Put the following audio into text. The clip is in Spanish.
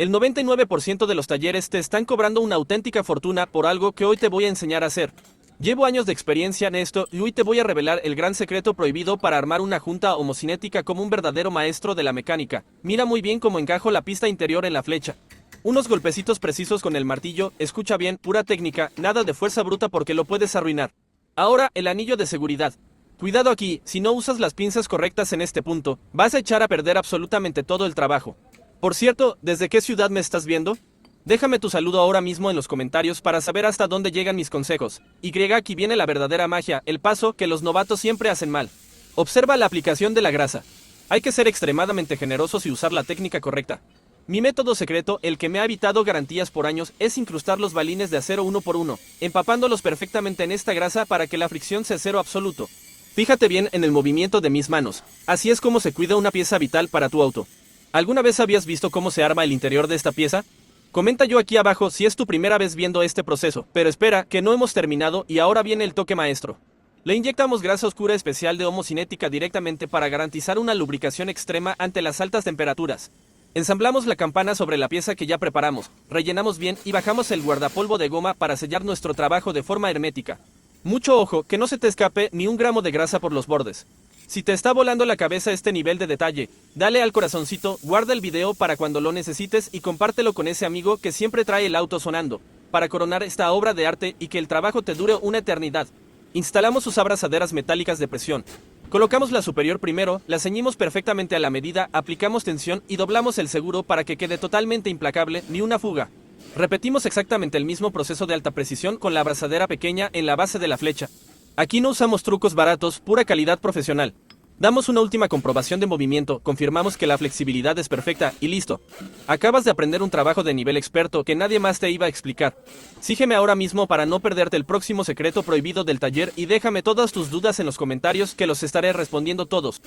El 99% de los talleres te están cobrando una auténtica fortuna por algo que hoy te voy a enseñar a hacer. Llevo años de experiencia en esto y hoy te voy a revelar el gran secreto prohibido para armar una junta homocinética como un verdadero maestro de la mecánica. Mira muy bien cómo encajo la pista interior en la flecha. Unos golpecitos precisos con el martillo, escucha bien, pura técnica, nada de fuerza bruta porque lo puedes arruinar. Ahora, el anillo de seguridad. Cuidado aquí, si no usas las pinzas correctas en este punto, vas a echar a perder absolutamente todo el trabajo. Por cierto, ¿desde qué ciudad me estás viendo? Déjame tu saludo ahora mismo en los comentarios para saber hasta dónde llegan mis consejos. Y aquí viene la verdadera magia, el paso que los novatos siempre hacen mal. Observa la aplicación de la grasa. Hay que ser extremadamente generosos y usar la técnica correcta. Mi método secreto, el que me ha evitado garantías por años, es incrustar los balines de acero uno por uno, empapándolos perfectamente en esta grasa para que la fricción sea cero absoluto. Fíjate bien en el movimiento de mis manos. Así es como se cuida una pieza vital para tu auto. ¿Alguna vez habías visto cómo se arma el interior de esta pieza? Comenta yo aquí abajo si es tu primera vez viendo este proceso, pero espera, que no hemos terminado y ahora viene el toque maestro. Le inyectamos grasa oscura especial de homocinética directamente para garantizar una lubricación extrema ante las altas temperaturas. Ensamblamos la campana sobre la pieza que ya preparamos, rellenamos bien y bajamos el guardapolvo de goma para sellar nuestro trabajo de forma hermética. Mucho ojo, que no se te escape ni un gramo de grasa por los bordes. Si te está volando la cabeza este nivel de detalle, dale al corazoncito, guarda el video para cuando lo necesites y compártelo con ese amigo que siempre trae el auto sonando, para coronar esta obra de arte y que el trabajo te dure una eternidad. Instalamos sus abrazaderas metálicas de presión. Colocamos la superior primero, la ceñimos perfectamente a la medida, aplicamos tensión y doblamos el seguro para que quede totalmente implacable, ni una fuga. Repetimos exactamente el mismo proceso de alta precisión con la abrazadera pequeña en la base de la flecha. Aquí no usamos trucos baratos, pura calidad profesional. Damos una última comprobación de movimiento, confirmamos que la flexibilidad es perfecta y listo. Acabas de aprender un trabajo de nivel experto que nadie más te iba a explicar. Sígueme ahora mismo para no perderte el próximo secreto prohibido del taller y déjame todas tus dudas en los comentarios que los estaré respondiendo todos.